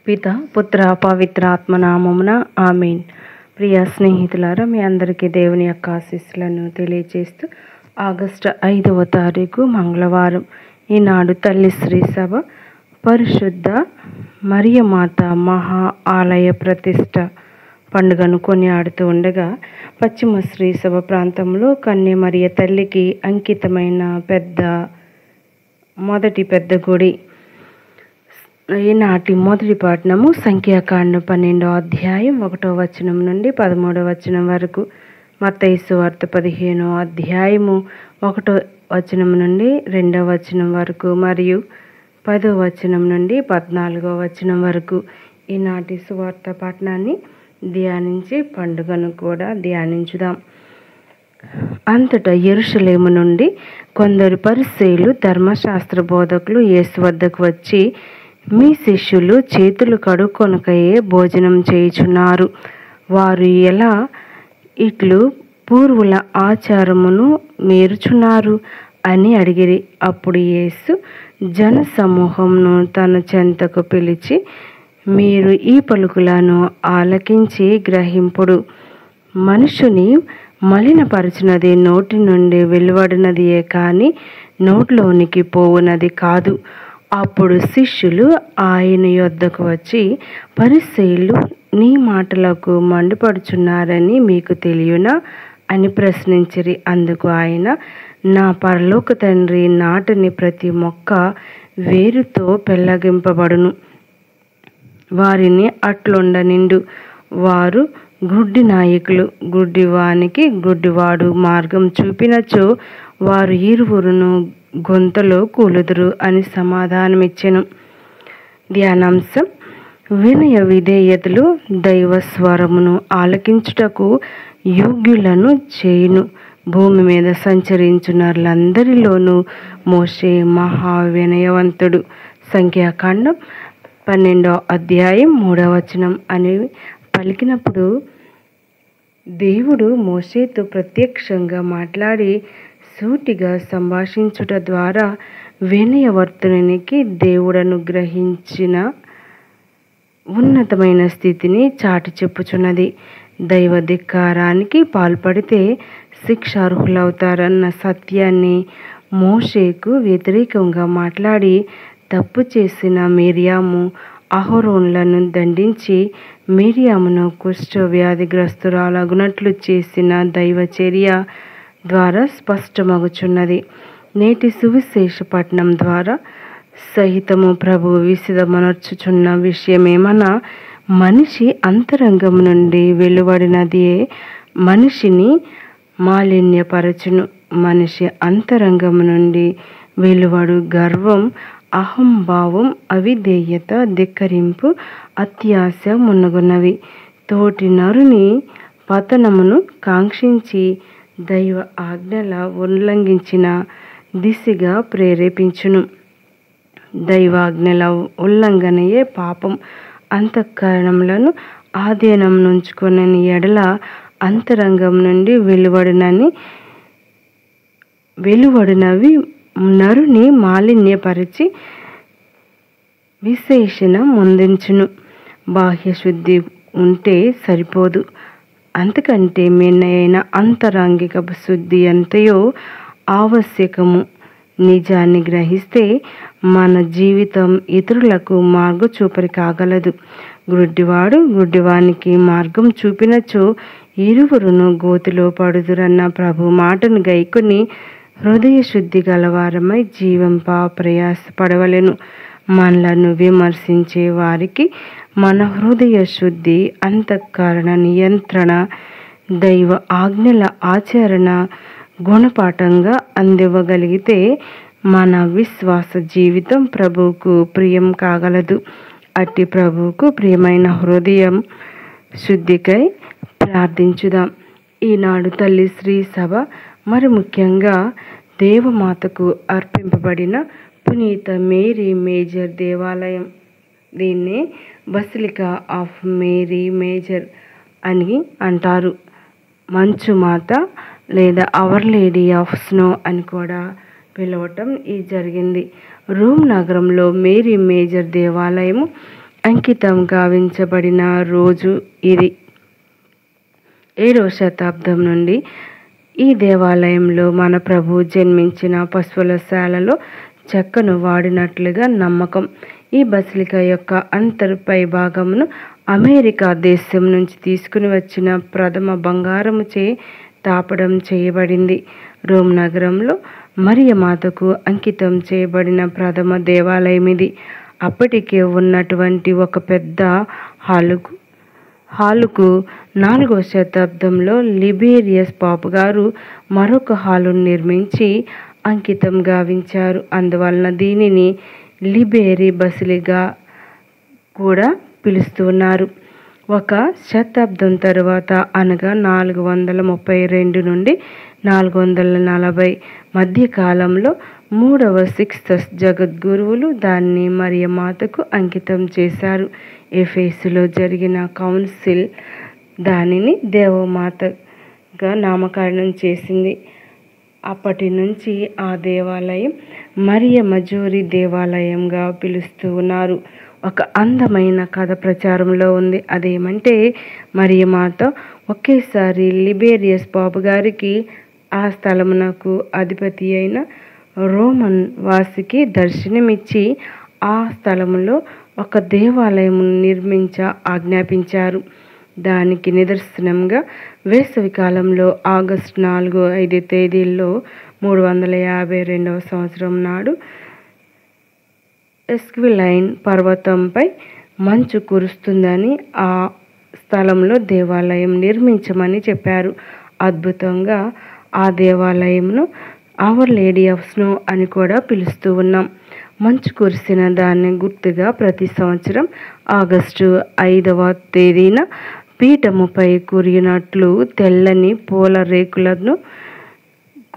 పిత పుత్ర పవిత్రాత్మ నామమున ఆమేన్. ప్రియ స్నేహితులారా, మీ అందరికీ దేవుని యొక్క ఆశీస్సులను తెలియజేస్తూ ఆగస్టు 5వ తారీఖు మంగళవారం ఈనాడు తల్లి శ్రీ సభ పరిశుద్ధ మరియమాత మహా ఆలయ ప్రతిష్ట పండుగను కొనియాడుతూ ఉండగా, పశ్చిమ శ్రీ సభ ప్రాంతంలో కన్య మరియ తల్లికి అంకితమైన మొదటి పెద్ద గుడి. ఈనాటి మొదటి పట్టణము సంఖ్యాకాండం 12వ అధ్యాయం 1వ వచనం నుండి 13వ వచనం వరకు, మత్తయి సువార్త 15వ అధ్యాయము 1వ వచనం నుండి 2వ వచనం వరకు మరియు 10వ వచనం నుండి 14వ వచనం వరకు ఈనాటి సువార్త పట్టణాన్ని ధ్యానించి పండుగను కూడా ధ్యానించుదాం. అంతటా యెరూషలేము నుండి కొందరు పరిసయ్యులు ధర్మశాస్త్ర బోధకులు యేసు వద్దకు వచ్చి, మీ శిష్యులు చేతులు కడుక్కొనకయే భోజనం చేయుచున్నారు, వారు ఎలా ఇట్లు పూర్వుల ఆచారమును మీరుచున్నారు అని అడిగిరి. అప్పుడు యేసు జన సమూహంను తన చెంతకు పిలిచి, మీరు ఈ పలుకులను ఆలకించి గ్రహింపుడు. మనుషుని మలినపరచినది నోటి నుండి వెలువడినదియే కానీ నోట్లోనికి పోవునది కాదు. అప్పుడు శిష్యులు ఆయన యొద్దకు వచ్చి, పరిసయ్యులు నీ మాటలకు మండిపడుచున్నారని మీకు తెలియనా అని ప్రశ్నించిరి. అందుకు ఆయన, నా పరలోక తండ్రి నాటని ప్రతి మొక్క వేరుతో పెళ్ళగింపబడును, వారిని అట్లుండనిండు. వారు గుడ్డి నాయకులు, గుడ్డివానికి గుడ్డివాడు మార్గం చూపినచో వారు ఇరువురును గొంతలో కూలుదురు అని సమాధానమిచ్చెను. ధ్యానాంశం: వినయ విధేయతలు దైవ స్వరమును ఆలకించుటకు యోగ్యులను చేయును. భూమి మీద సంచరించు నరులందరిలోనూ మోషే మహా వినయవంతుడు. సంఖ్యాకాండం 12వ అధ్యాయం 3వ వచనం అని పలికినప్పుడు దేవుడు మోషేతో ప్రత్యక్షంగా మాట్లాడి సూటిగా సంభాషించుట ద్వారా వినయవర్తనునికి దేవుడు అనుగ్రహించిన ఉన్నతమైన స్థితిని చాటి చెప్పుచున్నది. దైవ ధిక్కారానికి పాల్పడితే శిక్షార్హులవుతారన్న సత్యాన్ని మోషేకు వ్యతిరేకంగా మాట్లాడి తప్పు చేసిన మిర్యాము అహరోనులను దండించి మిర్యామును కుష్ఠవ్యాధిగ్రస్తురాలగునట్లు చేసిన దైవచర్య ద్వారా స్పష్టమగుచున్నది. నేటి సువిశేష పఠనం ద్వారా సహితము ప్రభు విశదమనర్చుచున్న విషయమేమన్నా, మనిషి అంతరంగం నుండి వెలువడినదియే మనిషిని మాలిన్యపరచును. మనిషి అంతరంగం నుండి వెలువడు గర్వం, అహంభావం, అవిధేయత, ధిక్కరింపు, అత్యాశ మున్నగున్నవి తోటి నరుని పతనమును కాంక్షించి దైవ ఆజ్ఞల ఉల్లంఘించిన దిశగా ప్రేరేపించును. దైవాజ్ఞల ఉల్లంఘనయే పాపం. అంతఃకరణములను ఆధీనం నుంచుకొనని ఎడల అంతరంగం నుండి వెలువడినవి నరుని మాలిన్యపరిచి విశేషణ ముందించును. బాహ్య శుద్ధి ఉంటే సరిపోదు, అంతకంటే మిన్నైన అంతరంగిక శుద్ధి ఎంతయో ఆవశ్యకము. నిజాన్ని గ్రహిస్తే మన జీవితం ఇతరులకు మార్గచూపరి కాగలదు. గుడ్డివాడు గుడ్డివానికి మార్గం చూపినచో ఇరువురును గోతిలో పడుదురన్న ప్రభు మాటను గైకొని హృదయ శుద్ధి గలవారమై జీవింప ప్రయాసపడవలెను. మనలను విమర్శించే వారికి మన హృదయ శుద్ధి, అంతఃకరణ నియంత్రణ, దైవ ఆజ్ఞల ఆచరణ గుణపాఠంగా అందివ్వగలిగితే మన విశ్వాస జీవితం ప్రభువుకు ప్రియం కాగలదు. అట్టి ప్రభువుకు ప్రియమైన హృదయం శుద్ధికై ప్రార్థించుదాం. ఈనాడు తల్లి శ్రీ సభ మరి ముఖ్యంగా దేవమాతకు అర్పింపబడిన పునీత మేరీ మేజర్ దేవాలయం. దీన్నే బసిలికా ఆఫ్ మేరీ మేజర్ అని అంటారు. మంచు మాత లేదా అవర్ లేడీ ఆఫ్ స్నో అని కూడా పిలవటం జరిగింది. రోమ్ నగరంలో మేరీ మేజర్ దేవాలయము అంకితం గావించబడిన రోజు ఇది. 7వ శతాబ్దం నుండి ఈ దేవాలయంలో మన ప్రభు జన్మించిన పశువుల శాలలో చెక్కను వాడినట్లుగా నమ్మకం. ఈ బసిలికా యొక్క అంతర్పై భాగమును అమెరికా దేశం నుంచి తీసుకుని వచ్చిన ప్రథమ బంగారముచే తాపడం చేయబడింది. రోమ్ నగరంలో మరియమాతకు అంకితం చేయబడిన ప్రథమ దేవాలయం ఇది. అప్పటికే ఉన్నటువంటి ఒక పెద్ద హాలుకు 4వ శతాబ్దంలో లిబేరియస్ పాపు గారు మరొక హాలును నిర్మించి అంకితం గావించారు. అందువలన దీనిని లిబేరీ బసిలిగా కూడా పిలుస్తున్నారు. ఒక శతాబ్దం తరువాత అనగా 432 నుండి 440 మధ్య కాలంలో 3వ సిక్స్తస్ జగద్గురువులు దాన్ని మరియమాతకు అంకితం చేశారు. ఎఫెసులో జరిగిన కౌన్సిల్ దానిని దేవమాతగా నామకరణం చేసింది. అప్పటి నుంచి ఆ దేవాలయం మరియ మజోరి దేవాలయంగా పిలుస్తూ ఉన్నారు. ఒక అందమైన కథ ప్రచారంలో ఉంది. అదేమంటే మరియమాత ఒకేసారి లిబేరియస్ పాపు గారికి ఆ స్థలమునకు అధిపతి అయిన రోమన్ వాసికి దర్శనమిచ్చి ఆ స్థలములో ఒక దేవాలయం ఆజ్ఞాపించారు. దానికి నిదర్శనంగా వేసవి కాలంలో ఆగస్టు 4-5 తేదీల్లో 352వ సంవత్సరం నాడు ఎస్క్విలైన్ పర్వతంపై మంచు కురుస్తుందని ఆ స్థలంలో దేవాలయం నిర్మించమని చెప్పారు. అద్భుతంగా ఆ దేవాలయంను అవర్ లేడీ ఆఫ్ స్నో అని కూడా పిలుస్తూ ఉన్నాం. మంచు కురిసిన దాన్ని గుర్తుగా ప్రతి సంవత్సరం ఆగస్టు 5వ తేదీన పీఠముపై కురిగినట్లు తెల్లని పూల రేకులను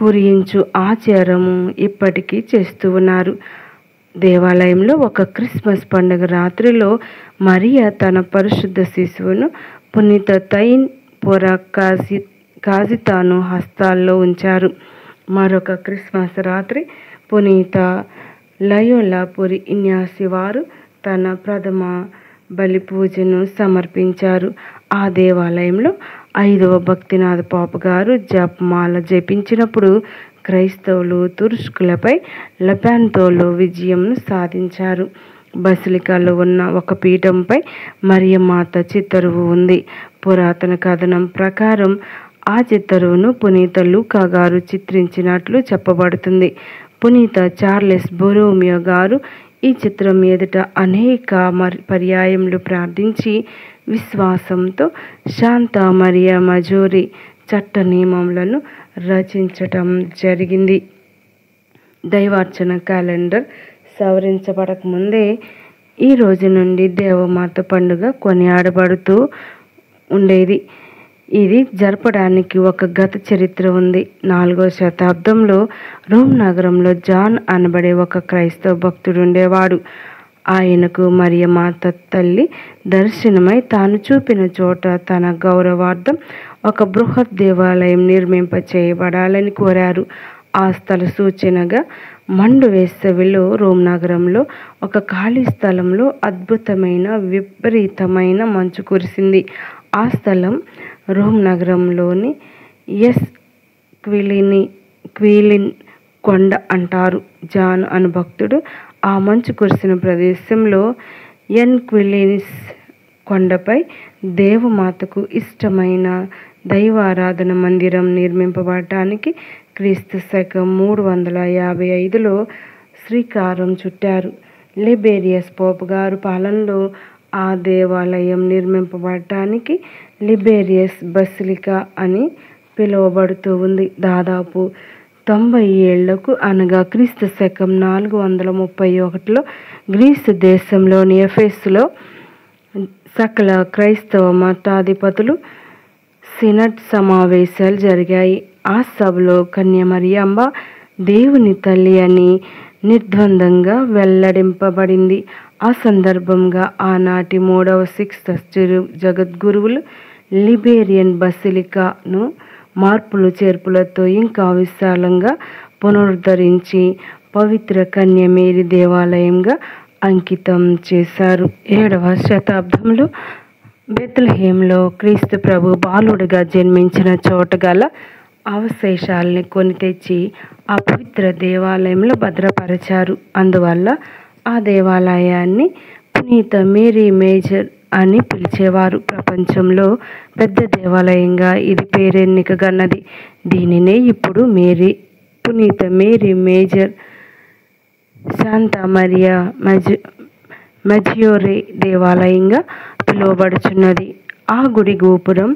కురియించు ఆచారము ఇప్పటికీ చేస్తూ ఉన్నారు. దేవాలయంలో ఒక క్రిస్మస్ పండుగ రాత్రిలో మరియా తన పరిశుద్ధ శిశువును పునీత తైన్ పొర కాజితాను హస్తాల్లో ఉంచారు. మరొక క్రిస్మస్ రాత్రి పునీత లయోలా పురి ఇన్యాసి వారు తన ప్రథమ బలి పూజను సమర్పించారు. ఆ దేవాలయంలో 5వ భక్తినాథ పాపు గారు జపమాల జపించినప్పుడు క్రైస్తవులు తురుష్కులపై లెపాంతోలో విజయంను సాధించారు. బసిలికాలో ఉన్న ఒక పీఠంపై మరియమాత చిత్తరువు ఉంది. పురాతన కథనం ప్రకారం ఆ చిత్తరువును పునీత లూకా గారు చిత్రించినట్లు చెప్పబడుతుంది. పునీత చార్లెస్ బొరోమియో గారు ఈ చిత్రం ఎదుట అనేక పర్యాయములు ప్రార్థించి విశ్వాసంతో శాంతా మరియా మజోరి చట్ట నియమములను రచించటం జరిగింది. దైవార్చన క్యాలెండర్ సవరించబడకముందే ఈ రోజు నుండి దేవమాత పండుగ కొనియాడబడుతూ ఉండేది. ఇది జరపడానికి ఒక గత చరిత్ర ఉంది. 4వ శతాబ్దంలో రోమ్ నగరంలో జాన్ అనబడే ఒక క్రైస్తవ భక్తుడు ఉండేవాడు. ఆయనకు మరియమాత తల్లి దర్శనమై తాను చూపిన చోట తన గౌరవార్థం ఒక బృహత్ దేవాలయం నిర్మింప చేయబడాలని కోరారు. ఆ స్థల సూచనగా మండు వేసవిలో రోమ్ నగరంలో ఒక ఖాళీ స్థలంలో అద్భుతమైన విపరీతమైన మంచు కురిసింది. ఆ స్థలం రోమ్ నగరంలోని క్వీలిన్ కొండ అంటారు. జాన్ అను భక్తుడు ఆ మంచు కురిసిన ప్రదేశంలో క్వీలినిస్ కొండపై దేవమాతకు ఇష్టమైన దైవారాధన మందిరం నిర్మింపబడటానికి క్రీస్తు శకం 355లో శ్రీకారం చుట్టారు. లిబేరియస్ పోపు గారు పాలనలో ఆ దేవాలయం నిర్మింపబడటానికి లిబేరియస్ బసిలికా అని పిలువబడుతూ ఉంది. దాదాపు 90 ఏళ్లకు అనగా క్రీస్తు శకం 431లో గ్రీసు దేశంలోని ఎఫెసులో సకల క్రైస్తవ మతాధిపతులు సినడ్ సమావేశాలు జరిగాయి. ఆ సభలో కన్య మరియమ్మ దేవుని తల్లి అని నిర్ద్వందంగా వెల్లడింపబడింది. ఆ సందర్భంగా ఆనాటి 3వ సిక్స్తస్ జగద్గురువులు లిబేరియన్ బసిలికాను మార్పులు చేర్పులతో ఇంకా విశాలంగా పునరుద్ధరించి పవిత్ర కన్య మేరీ దేవాలయంగా అంకితం చేశారు. 7వ శతాబ్దంలో బెత్లెహేంలో క్రీస్తు ప్రభు బాలుడిగా జన్మించిన చోట గల అవశేషాలని కొని తెచ్చి ఆ పవిత్ర దేవాలయంలో భద్రపరిచారు. అందువల్ల ఆ దేవాలయాన్ని పునీత మేరీ మేజర్ అని పిలిచేవారు. ప్రపంచంలో పెద్ద దేవాలయంగా ఇది పేరెన్నికగన్నది. దీనినే ఇప్పుడు పునీత మేరీ మేజర్ శాంతా మరియా మజియోరే దేవాలయంగా పిలువబడుచున్నది. ఆ గుడి గోపురం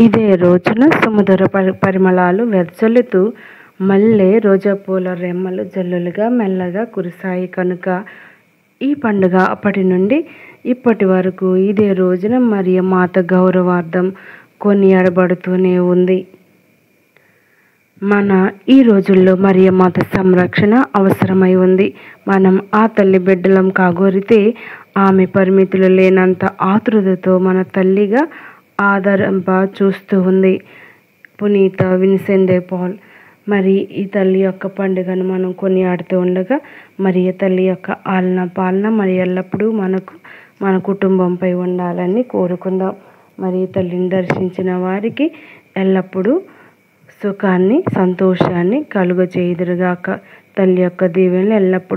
ఇదే రోజున సముద్ర పరిమళాలు వెదజల్లుతూ మల్లె రోజాపూల రెమ్మలు జల్లులుగా మెల్లగా కురిశాయి కనుక ఈ పండుగ అప్పటి నుండి ఇప్పటి వరకు ఇదే రోజున మరియమాత గౌరవార్థం కొనియాడబడుతూనే ఉంది. మన ఈ రోజుల్లో మరియమాత సంరక్షణ అవసరమై ఉంది. మనం ఆ తల్లి బిడ్డలం కాగోరితే ఆమె పరిమితులు లేనంత ఆతృతతో మన తల్లిగా ఆదరింప చూస్తూ ఉంది. పునీత విన్సెంట్ డే పాల్. మరి ఈ తల్లి యొక్క పండుగను మనం కొనియాడుతూ ఉండగా మరియ తల్లి యొక్క ఆలన పాలన మరి ఎల్లప్పుడూ మన కుటుంబంపై ఉండాలని కోరుకుందాం. మరి తల్లిని దర్శించిన వారికి ఎల్లప్పుడూ సుఖాన్ని సంతోషాన్ని కలుగజేయుదురుగాక. తల్లి యొక్క దీవెనలు ఎల్లప్పుడూ